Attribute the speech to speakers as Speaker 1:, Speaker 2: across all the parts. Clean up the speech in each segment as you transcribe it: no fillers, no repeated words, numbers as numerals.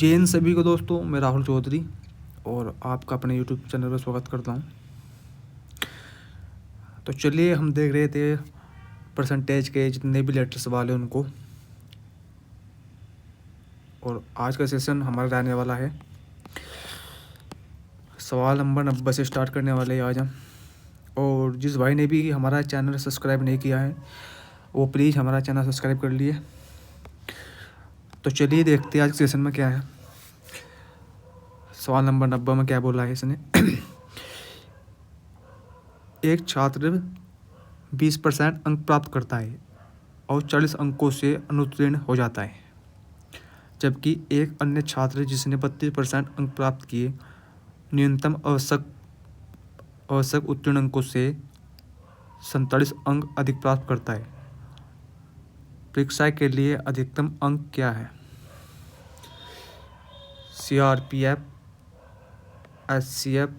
Speaker 1: जय हिंद सभी को दोस्तों, मैं राहुल चौधरी और आपका अपने यूट्यूब चैनल पर स्वागत करता हूं। तो चलिए, हम देख रहे थे परसेंटेज के जितने भी लेटर सवाल हैं उनको, और आज का सेशन हमारा रहने वाला है सवाल नंबर 90 से स्टार्ट करने वाले हैं आज हम। और जिस भाई ने भी हमारा चैनल सब्सक्राइब नहीं किया है वो प्लीज़ हमारा चैनल सब्सक्राइब कर लिए। तो चलिए देखते हैं आज के सेशन में क्या है। सवाल नंबर 90 में क्या बोला है इसने एक छात्र 20% अंक प्राप्त करता है और 40 अंकों से अनुत्तीर्ण हो जाता है, जबकि एक अन्य छात्र जिसने 32% अंक प्राप्त किए न्यूनतम आवश्यक उत्तीर्ण अंकों से 47 अंक अधिक प्राप्त करता है। परीक्षा के लिए अधिकतम अंक क्या है? CRPF SCF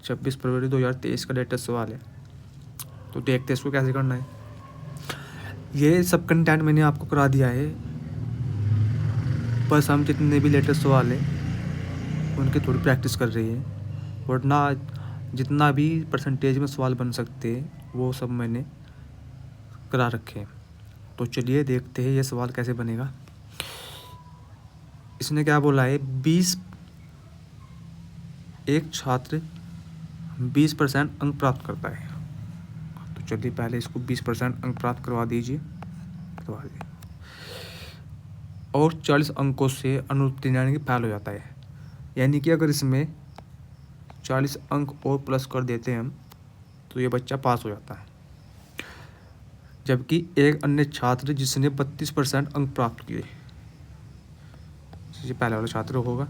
Speaker 1: 26 फरवरी 2023 का लेटेस्ट सवाल है। तो देखते हैं इसको कैसे करना है। ये सब कंटेंट मैंने आपको करा दिया है, बस हम जितने भी लेटेस्ट सवाल हैं उनकी थोड़ी प्रैक्टिस कर रही है, वरना जितना भी परसेंटेज में सवाल बन सकते हैं वो सब मैंने करा रखे हैं। तो चलिए देखते हैं ये सवाल कैसे बनेगा। इसने क्या बोला है, एक छात्र 20% अंक प्राप्त करता है। तो चलिए पहले इसको 20% अंक प्राप्त करवा दीजिए और 40 अंकों से अनुत्तीर्ण यानी कि फेल हो जाता है। यानी कि अगर इसमें 40 अंक और प्लस कर देते हैं हम तो ये बच्चा पास हो जाता है, जबकि एक अन्य छात्र जिसने 32% अंक प्राप्त किए, ये पहले वाला छात्र होगा,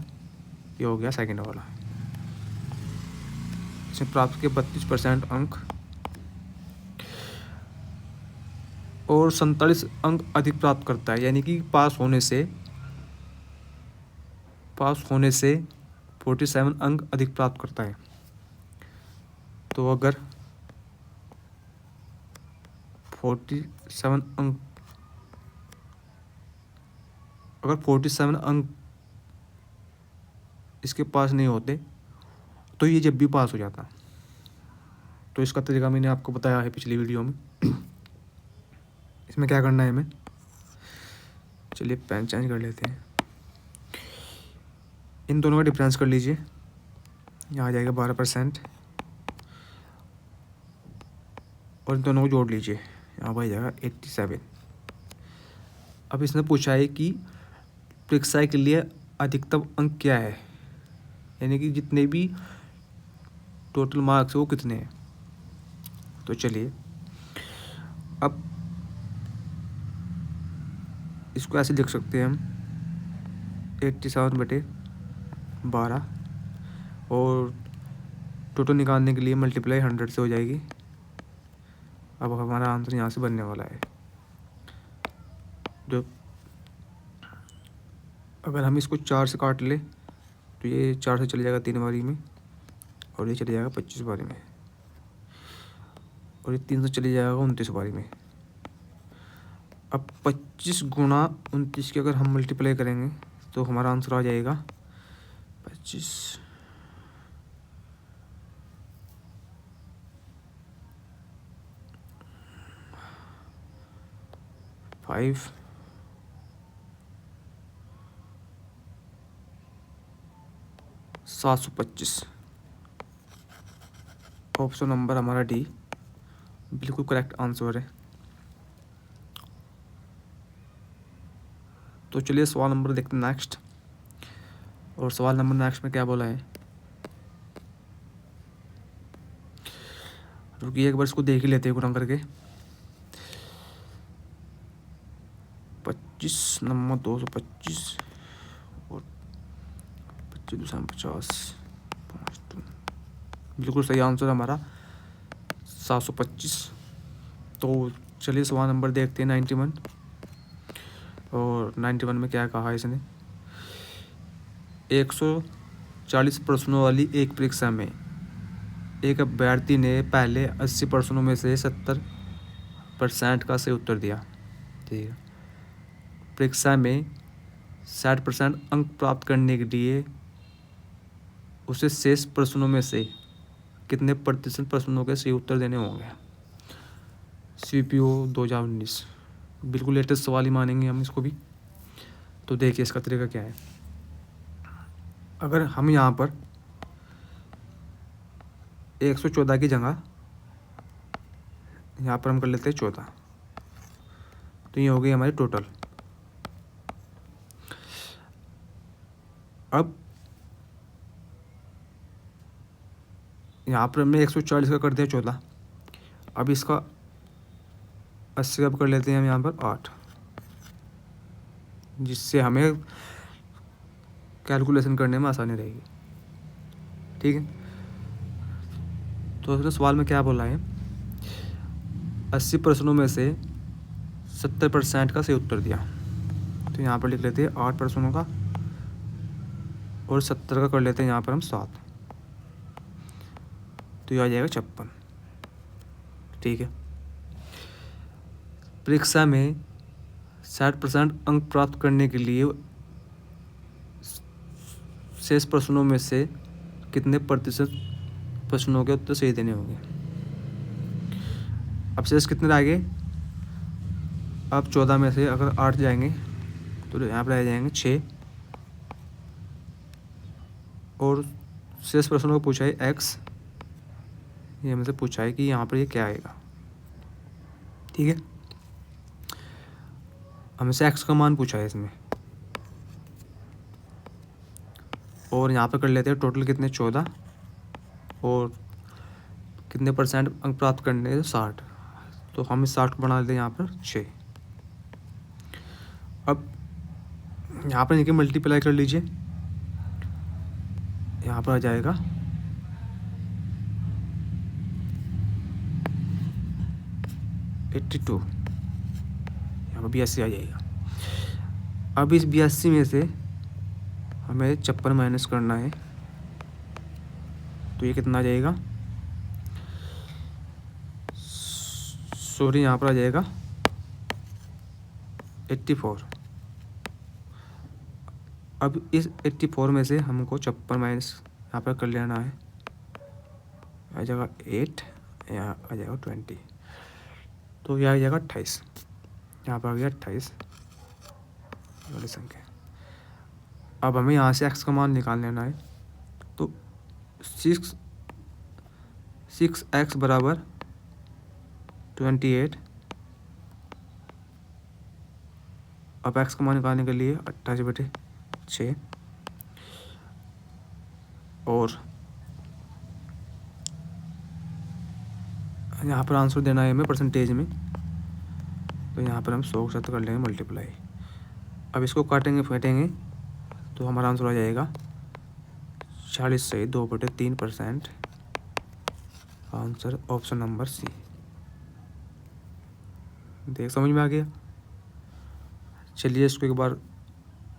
Speaker 1: ये हो गया सेकंड वाला, इसने प्राप्त किए 32% अंक और 47 अंक अधिक प्राप्त करता है, यानी कि पास होने से 47 अंक अधिक प्राप्त करता है। तो अगर 47 अंक इसके पास नहीं होते तो ये जब भी पास हो जाता। तो इसका तरीका मैंने आपको बताया है पिछली वीडियो में। इसमें क्या करना है हमें, चलिए पेन चेंज कर लेते हैं। इन दोनों का डिफरेंस कर लीजिए, यहाँ आ जाएगा 12% और इन दोनों को जोड़ लीजिए, यहाँ पर जाएगा 87। अब इसने पूछा है कि परीक्षा के लिए अधिकतम अंक क्या है, यानी कि जितने भी टोटल मार्क्स है वो कितने हैं। तो चलिए अब इसको ऐसे लिख सकते हैं हम 87/12 और टोटल निकालने के लिए मल्टीप्लाई 100 से हो जाएगी। अब हमारा आंसर यहाँ से बनने वाला है। जो अगर हम इसको 4 से काट ले तो ये 4 से चले जाएगा 3 बारी में और ये चले जाएगा 25 बारी में और ये 3 से चले जाएगा 29 बारी में। अब 25 गुणा 29 की अगर हम मल्टीप्लाई करेंगे तो हमारा आंसर आ जाएगा 25 5 725। ऑप्शन नंबर हमारा डी बिल्कुल करेक्ट आंसर है। तो चलिए सवाल नंबर देखते हैं नेक्स्ट। और सवाल नंबर नेक्स्ट में क्या बोला है, रुकिए एक बार इसको देख ही लेते हैं गुणा करके। 25 नंबर 225 और 25 50, बिल्कुल सही आंसर हमारा 725। तो चलिए सवाल नंबर देखते हैं 91। और 91 में क्या कहा इसने, 140 प्रश्नों वाली एक परीक्षा में एक अभ्यर्थी ने पहले 80 प्रश्नों में से 70% का सही उत्तर दिया। ठीक है, परीक्षा में 60% अंक प्राप्त करने के लिए उसे शेष प्रश्नों में से कितने प्रतिशत प्रश्नों के सही उत्तर देने होंगे। CPO 2019 बिल्कुल लेटेस्ट सवाल ही मानेंगे हम इसको भी। तो देखिए इसका तरीका क्या है। अगर हम यहाँ पर 114 की जगह यहाँ पर हम कर लेते हैं 14, तो ये हो गई हमारी टोटल। अब यहाँ पर हमने 140 का कर दिया 14, अब इसका 80 का कर लेते हैं हम यहाँ पर 8, जिससे हमें कैलकुलेशन करने में आसानी रहेगी। ठीक है, तो उसने सवाल में क्या बोला है, 80 प्रश्नों में से 70% का सही उत्तर दिया। तो यहाँ पर लिख लेते हैं 8 प्रश्नों का और 70 का कर लेते हैं यहाँ पर हम 7, तो ये आ जाएगा 56। ठीक है, परीक्षा में 60% अंक प्राप्त करने के लिए शेष प्रश्नों में से कितने प्रतिशत प्रश्नों के उत्तर सही देने होंगे। अब शेष कितने रह गए, अब 14 में से अगर 8 जाएंगे तो यहाँ पर रह जाएंगे 6, और शेष प्रश्नों को पूछा है x, ये हमसे पूछा है कि यहाँ पर ये क्या आएगा। ठीक है, हमसे x का मान पूछा है इसमें, और यहाँ पर कर लेते हैं टोटल कितने 14, और कितने परसेंट अंक प्राप्त करने हैं 60, तो हम इस 60 को बना लेते हैं यहाँ पर 6। अब यहाँ पर इनके मल्टीप्लाई कर लीजिए, यहाँ पर आ जाएगा 82, यहाँ पर 82 आ जाएगा। अब इस 82 में से हमें 56 माइनस करना है, तो ये कितना आ जाएगा, सॉरी यहाँ पर आ जाएगा 84। अब इस 84 में से हमको 56 माइनस यहाँ पर कर लेना है, आ जाएगा 8, यहाँ आ जाएगा 20, तो यह आ जाएगा 28, यहाँ पर आ गया 28 वाली संख्या। अब हमें यहाँ से x का मान निकाल लेना है, तो 6x बराबर 28। अब x का मान निकालने के लिए 28/6, और यहाँ पर आंसर देना है हमें परसेंटेज में, तो यहाँ पर हम 100 के साथ कर लेंगे मल्टीप्लाई। अब इसको काटेंगे फेंटेंगे तो हमारा आंसर आ जाएगा 40 से 2/3%। Answer option number C. देख समझ में आ गया। चलिए इसको एक बार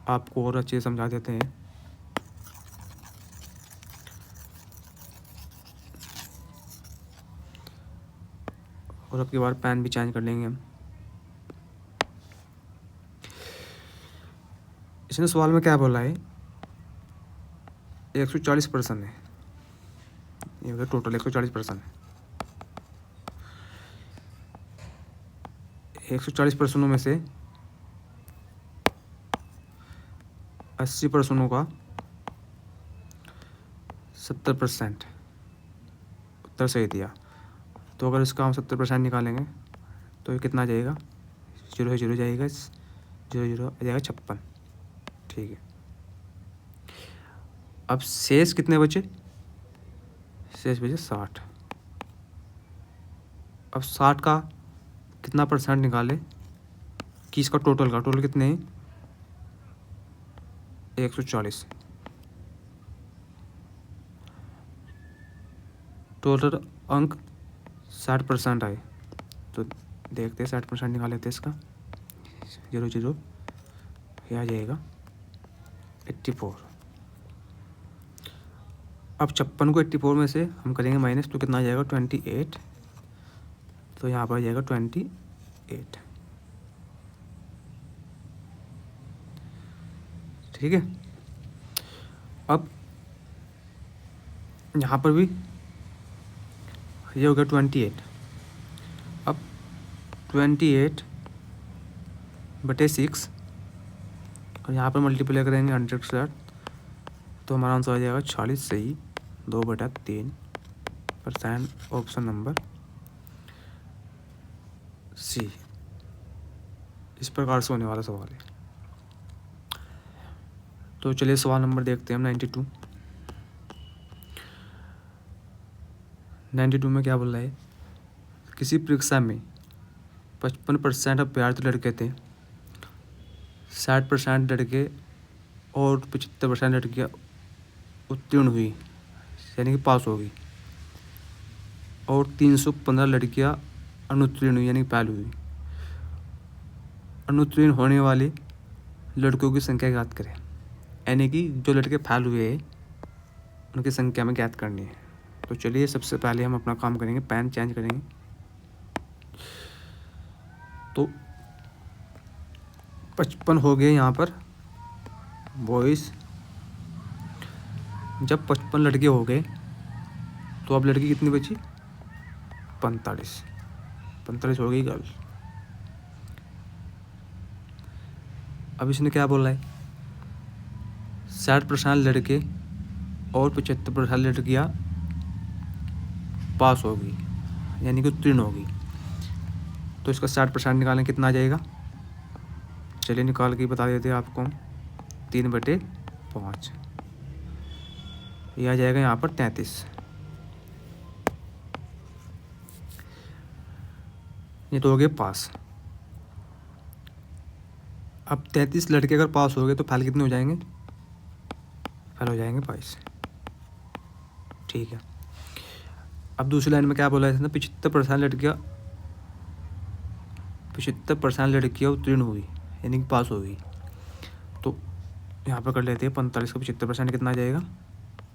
Speaker 1: आपको और अच्छे से समझा देते हैं। और अब की बार पेन भी चेंज कर लेंगे हम। इसने सवाल में क्या बोला है, 140 प्रश्न है, ये टोटल 140 प्रश्न है। 140 प्रश्नों में से 80 प्रश्नों का 70% उत्तर सही दिया। तो अगर इसका हम 70% निकालेंगे तो ये कितना आ जाएगा, 0 0 जाएगा, 0 0 आ जाएगा 56। ठीक है, अब शेष कितने बचे, शेष बचे 60। अब 60 का कितना परसेंट निकाले कि इसका टोटल कितने हैं, 140। टोटल अंक 60% आए, तो देखते हैं 60% निकाल लेते हैं इसका, 0 0 ये आ जाएगा 84। अब 56 को 84 में से हम करेंगे माइनस, तो कितना आ जाएगा 28, तो यहाँ पर आ जाएगा 28। ठीक है। अब यहाँ पर भी ये हो गया 28। अब 28/6 और यहाँ पर मल्टीप्लाई करेंगे 100 के साथ, तो हमारा आंसर आ जाएगा 46। सही 2/3%। Option number C. इस प्रकार से होने वाला सवाल है। तो चलिए सवाल नंबर देखते हैं हम 92 में क्या बोल रहा है। किसी परीक्षा में 55% अभ्यर्थी लड़के थे, 60% लड़के और 75% लड़कियाँ उत्तीर्ण हुई यानी कि पास हो गई, और 315 लड़कियाँ अनुत्तीर्ण हुई यानी कि फेल हुई। अनुत्तीर्ण होने वाले लड़कों की संख्या ज्ञात करें, यानी कि जो लड़के फेल हुए हैं उनकी संख्या में ज्ञात करनी है। तो चलिए सबसे पहले हम अपना काम करेंगे, पेन चेंज करेंगे। तो 55 हो गए यहाँ पर बॉयज़। जब 55 लड़के हो गए तो अब लड़की कितनी बची? 45 हो गई गर्ल। अब इसने क्या बोला है, 60% लड़के और 75% लड़कियाँ पास होगी यानी कि उत्तीर्ण होगी। तो इसका 60% निकालें, कितना आ जाएगा? चलिए निकाल के बता देते हैं आपको हम। 3/5 ये आ जाएगा यहाँ पर 33। ये तो हो गए पास। अब 33 लड़के अगर पास हो गए तो फेल कितने हो जाएंगे? फेल हो जाएंगे 22। ठीक है। अब दूसरी लाइन में क्या बोला है इसने, 75% लड़कियाँ उत्तीर्ण हुई यानी कि पास हो गई। तो यहाँ पर कर लेते हैं 45 का 75% कितना आ जाएगा?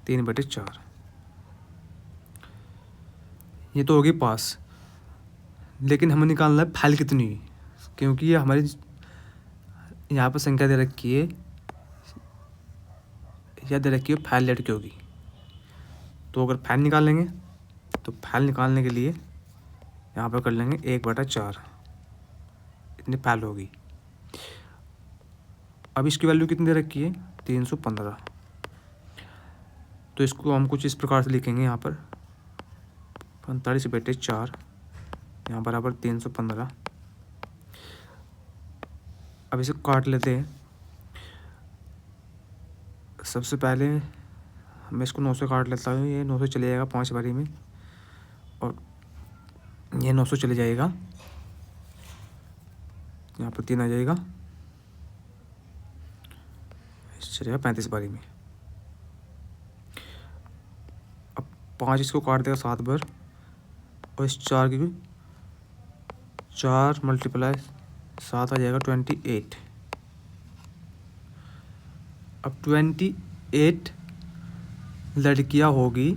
Speaker 1: 3/4। ये तो होगी पास, लेकिन हमें निकालना है फेल कितनी हुई, क्योंकि ये हमारी यहाँ पर संख्या दे रखी है या दे रखी है फेल लड़कियों की। तो अगर फेल निकालेंगे तो फेल निकालने के लिए यहाँ पर कर लेंगे 1/4, इतनी फेल होगी। अब इसकी वैल्यू कितनी दे रखी है? 315। तो इसको हम कुछ इस प्रकार से लिखेंगे, यहाँ पर 45/4 यहाँ बराबर 315। अब इसे काट लेते हैं। सबसे पहले मैं इसको 9 से काट लेता हूँ। ये 9 से चले जाएगा 5 बारी में, और ये 9 से चले जाएगा, यहाँ पर 3 आ जाएगा, चलेगा 35 बारी में। अब 5 इसको काट देगा 7 बार, और इस 4 की 4 × 7 आ जाएगा 28। अब 28 लड़कियां होगी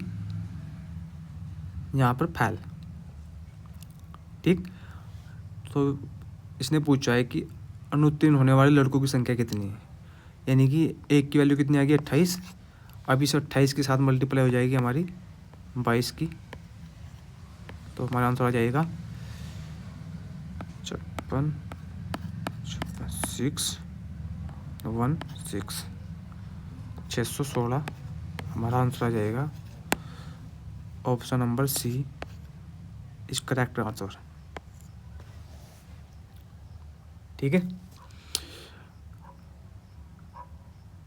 Speaker 1: यहाँ पर फेल। ठीक। तो इसने पूछा है कि अनुत्तीर्ण होने वाले लड़कों की संख्या कितनी है, यानी कि एक की वैल्यू कितनी आ गई? 28। अब इस 28 के साथ मल्टीप्लाई हो जाएगी हमारी 22 की, तो हमारा आंसर आ जाएगा 616 हमारा आंसर आ जाएगा। Option number C is correct answer. ठीक है।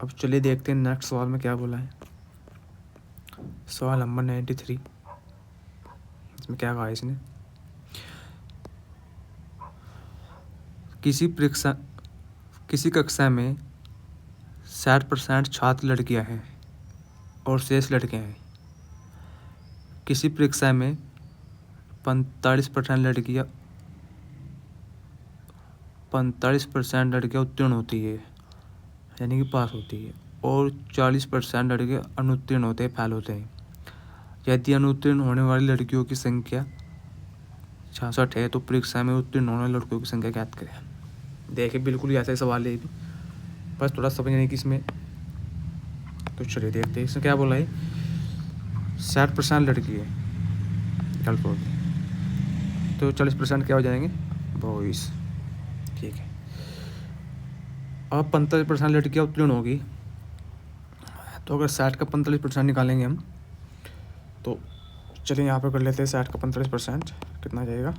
Speaker 1: अब चलिए देखते हैं नेक्स्ट सवाल में क्या बोला है। सवाल नंबर 93, इसमें क्या कहा है इसने, किसी कक्षा में 60% छात्र लड़कियां हैं और शेष लड़के हैं। किसी परीक्षा में 45% लड़कियां उत्तीर्ण होती है यानी कि पास होती है, और 40% लड़के अनुत्तीर्ण होते हैं, फेल होते हैं। यदि अनुत्तीर्ण होने वाली लड़कियों की संख्या 66 है तो परीक्षा में उत्तीर्ण होने वाले लड़कियों की संख्या ज्ञात करें। देखिए बिल्कुल ही ऐसा ही सवाल है ये भी। बस थोड़ा समझने की इसमें। तो चलिए देखते हैं इसमें क्या बोला है। 60% लड़की है गर्ल्स होगी, तो 40% क्या हो जाएंगे, बॉयज़। ठीक है। अब 45% लड़कियाँ उत्तीर्ण होगी, तो अगर 60 का 45% निकालेंगे हम, तो चलिए यहाँ पर कर लेते हैं 60 का 45%। कितना आ जाएगा,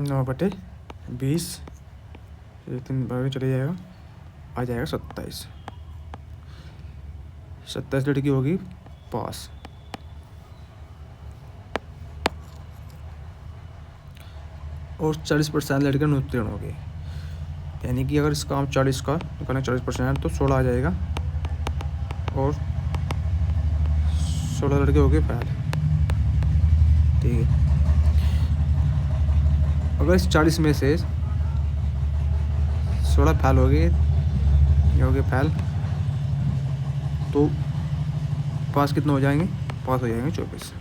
Speaker 1: 9/20, 3 बार चले जाएगा, आ जाएगा 27। 27 लड़की होगी पास। और 40% लड़कियाँ उत्तीर्ण होगी, यानी कि अगर इसका हम 40 का निकालें 40% तो 16 आ जाएगा, और 16 लड़के हो गए फेल। ठीक है। अगर इस 40 में से 16 फेल हो गए, ये हो गए फेल, तो पास कितने हो जाएंगे, पास हो जाएंगे 24।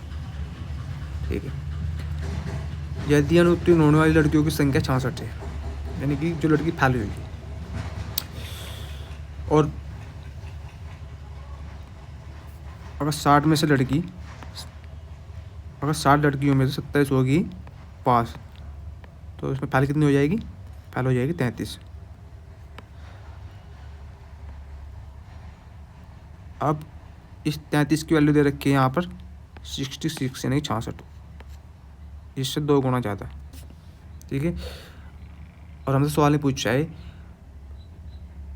Speaker 1: ठीक है। यदि अनुत्तीर्ण होने वाली लड़कियों की संख्या 66 है, यानी कि जो लड़की फेल हुई होगी, और अगर 60 में से लड़की, अगर 60 लड़कियों में से 27 होगी पास, तो इसमें फेल कितनी हो जाएगी, फेल हो जाएगी 33। अब इस 33 की वैल्यू दे रखी है यहाँ पर 66, यानी 66, इससे 2 गुना ज़्यादा। ठीक है। और हमसे सवाल नहीं पूछा है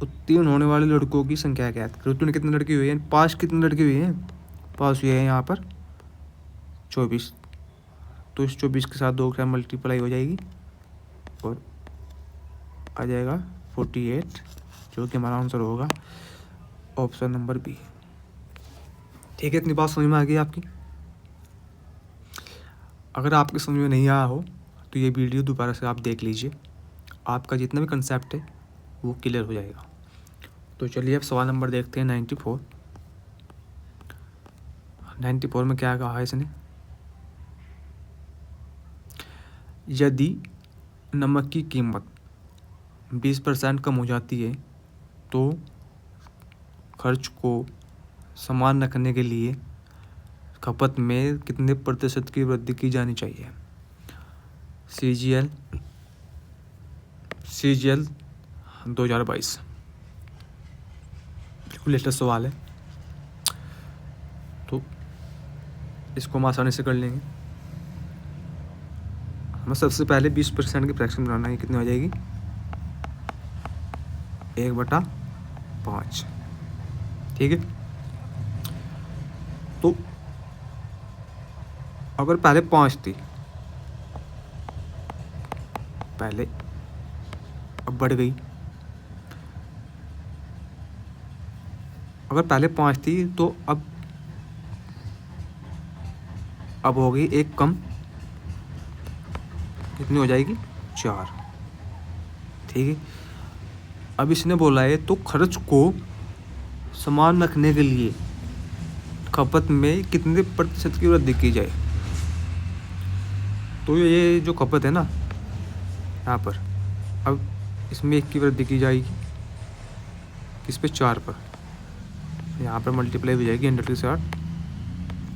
Speaker 1: उत्तीर्ण होने वाले लड़कों की संख्या क्या है, उत्तीर्ण कितनी लड़की हुई है, पास कितनी लड़की हुई है, पास हुई है यहाँ पर 24। तो इस 24 के साथ 2 के साथ मल्टीप्लाई हो जाएगी, और आ जाएगा 48, जो कि हमारा आंसर होगा ऑप्शन नंबर बी। ठीक है। इतनी बात समझ में आ गई आपकी। अगर आपके समझ में नहीं आया हो तो ये वीडियो दोबारा से आप देख लीजिए, आपका जितना भी कंसेप्ट है वो क्लियर हो जाएगा। तो चलिए अब सवाल नंबर देखते हैं 94। 94 में क्या कहा है इसने, यदि नमक की कीमत 20% कम हो जाती है तो खर्च को समान रखने के लिए खपत में कितने प्रतिशत की वृद्धि की जानी चाहिए। CGL 2022 बिल्कुल लेटेस्ट सवाल है, तो इसको हम आसानी से कर लेंगे। हमें सबसे पहले 20% की फ्रैक्शन बनाना है, कितनी हो जाएगी, 1/5। ठीक है। तो अगर पहले 5 थी, पहले, अब बढ़ गई, अगर पहले 5 थी तो अब हो गई 1 कम, कितनी हो जाएगी, 4। ठीक है। अब इसने बोला है तो खर्च को समान रखने के लिए खपत में कितने प्रतिशत की वृद्धि की जाए। तो ये जो खपत है ना यहाँ पर, अब इसमें 1 की वृद्धि की जाएगी, किस पे, 4 पर, यहाँ पर मल्टीप्लाई हो जाएगी 100 के साथ,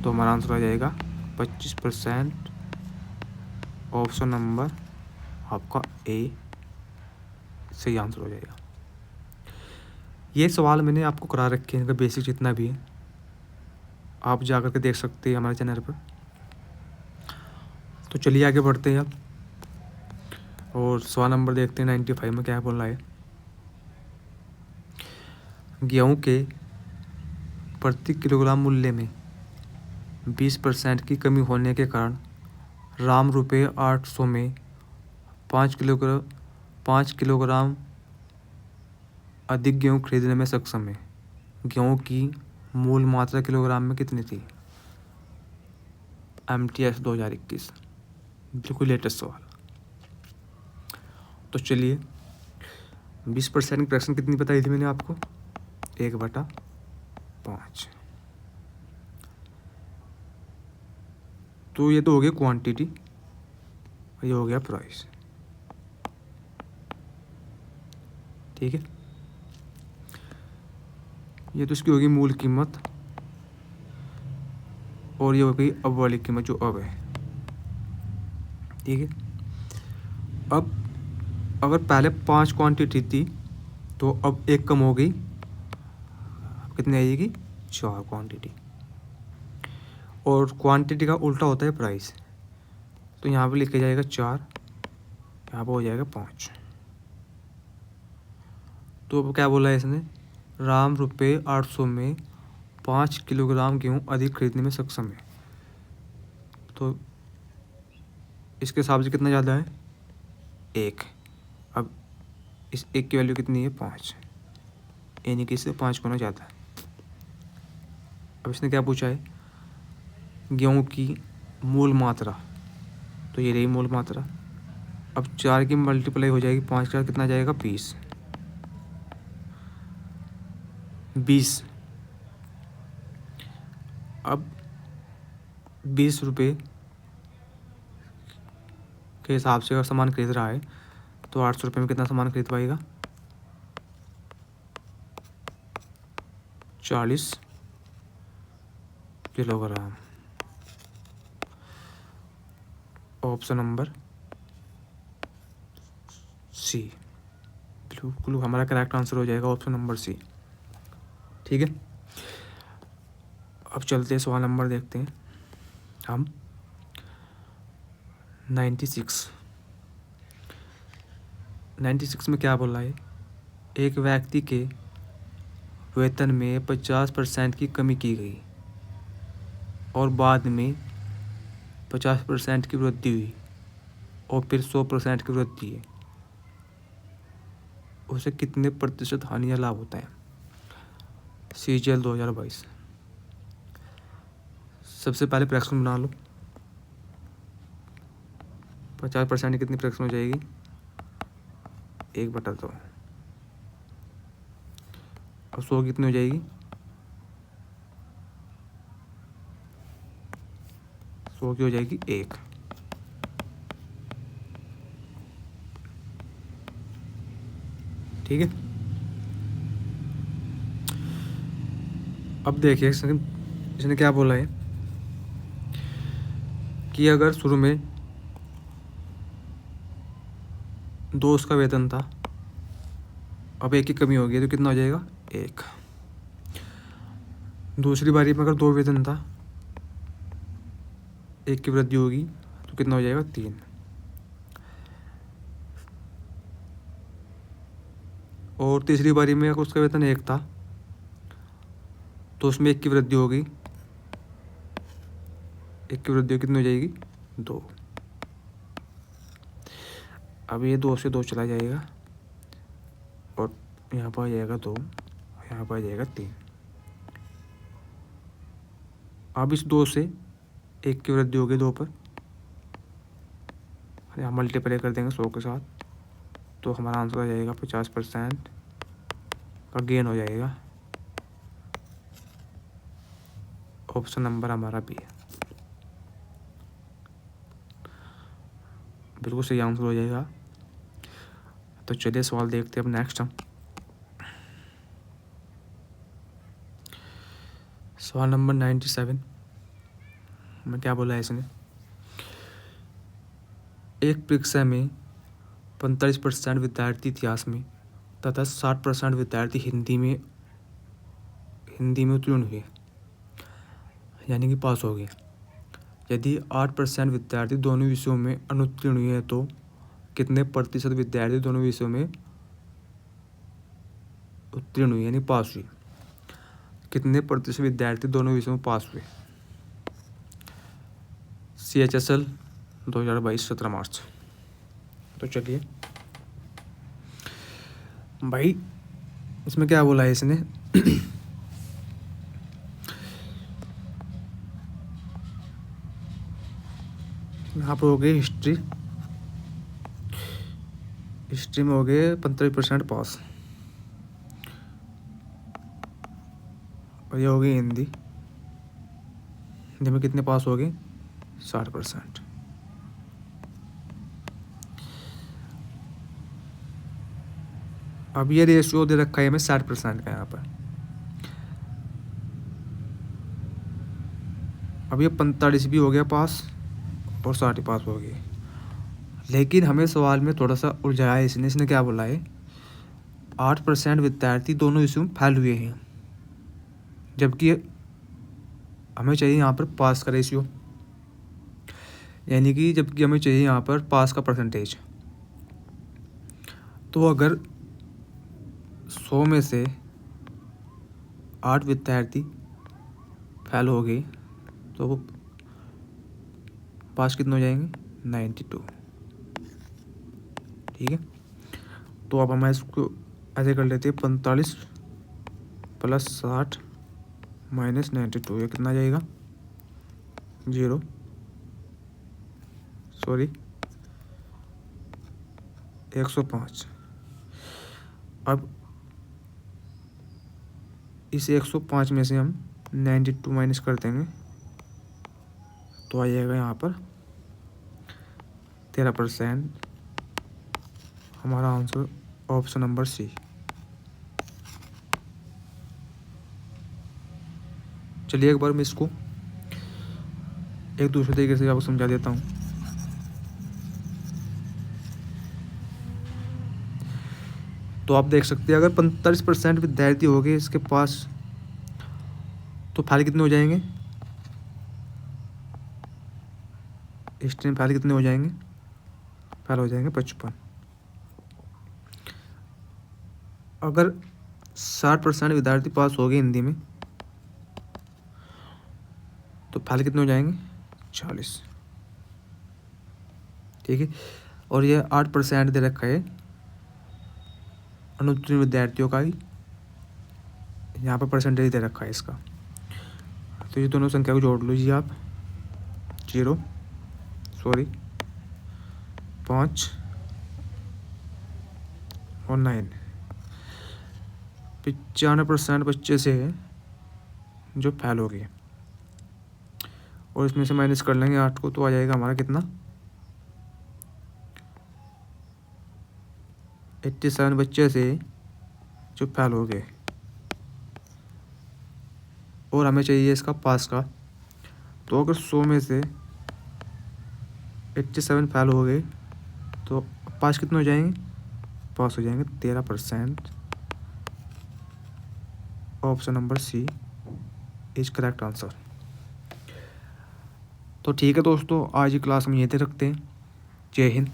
Speaker 1: तो हमारा आंसर आ जाएगा 25%। ऑप्शन नंबर आपका ए सही आंसर हो जाएगा। ये सवाल मैंने आपको करा रखे हैं, इनका बेसिक जितना भी है आप जा कर के देख सकते हैं हमारे चैनल पर। तो चलिए आगे बढ़ते हैं अब, और सवाल नंबर देखते हैं 95 में क्या बोल रहा है। गेहूँ के प्रति किलोग्राम मूल्य में 20% की कमी होने के कारण राम ₹800 में 5 किलोग्राम अधिक गेहूँ खरीदने में सक्षम है। गेहूँ की मूल मात्रा किलोग्राम में कितनी थी। MTS 2021 बिल्कुल लेटेस्ट सवाल। तो चलिए 20% की फ्रैक्शन कितनी बताई थी मैंने आपको, 1/5। तो ये तो हो गया क्वांटिटी, ये हो गया प्राइस। ठीक है, ये तो इसकी होगी मूल कीमत, और ये हो गई अब वाली कीमत जो अब है। ठीक है, अब अगर पहले 5 क्वांटिटी थी तो अब एक कम हो गई, कितनी आएगी, 4 क्वांटिटी। और क्वांटिटी का उल्टा होता है प्राइस, तो यहाँ पे लिखा जाएगा 4, यहाँ पर हो जाएगा 5। तो अब क्या बोला है इसने, राम रुपये 800 में 5 किलोग्राम गेहूँ अधिक खरीदने में सक्षम है। तो इसके हिसाब से कितना ज़्यादा है, 1। अब इस 1 की वैल्यू कितनी है, 5, यानी कि इससे 5 गुना ज़्यादा है। अब इसने क्या पूछा है, गेहूँ की मूल मात्रा, तो ये रही मूल मात्रा। अब 4 की मल्टीप्लाई हो जाएगी 5 का, कितना जाएगा, 20। अब 20 रुपये के हिसाब से अगर सामान खरीद रहा है तो 800 रुपये में कितना सामान खरीद पाएगा, 40 किलोग्राम। ऑप्शन नंबर सी, बिल्कुल हमारा करेक्ट आंसर हो जाएगा ऑप्शन नंबर सी। ठीक है, अब चलते हैं सवाल नंबर देखते हैं हम 96 में क्या बोला है, एक व्यक्ति के वेतन में 50% की कमी की गई और बाद में 50% की वृद्धि हुई और फिर 100% की वृद्धि है, उसे कितने प्रतिशत हानि या लाभ होता है। CGL 2022। सबसे पहले फ्रैक्शन बना लो, 50% कितनी फ्रैक्शन हो जाएगी, 1/2। अब 100 कितनी हो जाएगी, 100 की हो जाएगी 1। ठीक है, अब देखिए इसने क्या बोला है कि अगर शुरू में 2 उसका वेतन था, अब 1 की कमी हो गई तो कितना हो जाएगा, 1। दूसरी बारी में अगर 2 वेतन था, 1 की वृद्धि होगी तो कितना हो जाएगा, 3। और तीसरी बारी में अगर उसका वेतन 1 था तो उसमें 1 की वृद्धि होगी, 1 की वृद्धि कितनी हो जाएगी, 2। अब ये 2 से 2 चला जाएगा और यहाँ पर आ जाएगा 2, यहाँ पर आ जाएगा 3। अब इस 2 से 1 की वृद्धि होगी 2 पर, यहाँ मल्टीप्लाई कर देंगे 100 के साथ, तो हमारा आंसर आ जाएगा 50% का गेन हो जाएगा। ऑप्शन नंबर हमारा बी है, बिल्कुल सही आंसर हो जाएगा। तो चलिए सवाल देखते हैं अब नेक्स्ट हम। सवाल नंबर 97 में क्या बोला है इसने, एक परीक्षा में 45% विद्यार्थी इतिहास में तथा 60% विद्यार्थी हिंदी में उत्तीर्ण हुए, यानी कि पास हो गए। यदि 8% विद्यार्थी दोनों विषयों में अनुत्तीर्ण हुए तो कितने प्रतिशत विद्यार्थी दोनों विषयों में उत्तीर्ण हुए यानी पास हुए, कितने प्रतिशत विद्यार्थी दोनों विषयों में पास हुए। CHSL 2022 17 मार्च। तो चलिए भाई, इसमें क्या बोला है इसने यहाँ पर हो गई हिस्ट्री में हो गए 45% पास, और ये हो गई हिंदी में कितने पास हो गए, 60%। अब ये रेशियो दे रखा है हमें 60% का यहाँ पर। अब ये 45 भी हो गया पास और 60 पास हो गए, लेकिन हमें सवाल में थोड़ा सा उलझाया है इसने क्या बोला है, 8% विद्यार्थी दोनों इशू में फेल हुए हैं, जबकि हमें चाहिए यहाँ पर पास का रेशियो, यानी कि जबकि हमें चाहिए यहाँ पर पास का परसेंटेज। तो अगर 100 में से 8 विद्यार्थी फेल हो गए तो वो पास कितने हो जाएंगे, 92। ठीक है, तो अब हम इसको ऐसे कर लेते हैं, 45 + 60 - 92, ये कितना जाएगा, 105। अब इस 105 में से हम 92 माइनस कर देंगे तो आ जाएगा यहाँ पर 13%। हमारा आंसर ऑप्शन नंबर सी। चलिए एक बार मैं इसको एक दूसरे तरीके से आपको समझा देता हूँ। तो आप देख सकते हैं अगर 45% विद्यार्थी हो गए इसके पास तो फाइल कितने हो जाएंगे, स्ट्रीम फाइल कितने हो जाएंगे, फाइल हो जाएंगे 55। अगर 60% विद्यार्थी पास हो गए हिंदी में तो फाइल कितने हो जाएंगे, 40। ठीक है, और ये 8% दे रखा है अनुत्तीर्ण विद्यार्थियों का ही, यहाँ पर परसेंटेज दे रखा है इसका। तो ये दोनों संख्या को जोड़ लीजिए आप, 5 और 9। 95% बच्चे से जो फेल हो गए और इसमें से माइनस कर लेंगे 8 को तो आ जाएगा हमारा कितना, 87 बच्चे से जो फेल हो गए और हमें चाहिए इसका पास का। तो अगर 100 में से 87 फेल हो गए तो पास कितने हो जाएंगे, पास हो जाएंगे 13%। Option number C is correct answer. तो ठीक है दोस्तों, आज की क्लास में यहीं तक रखते हैं। जय हिंद।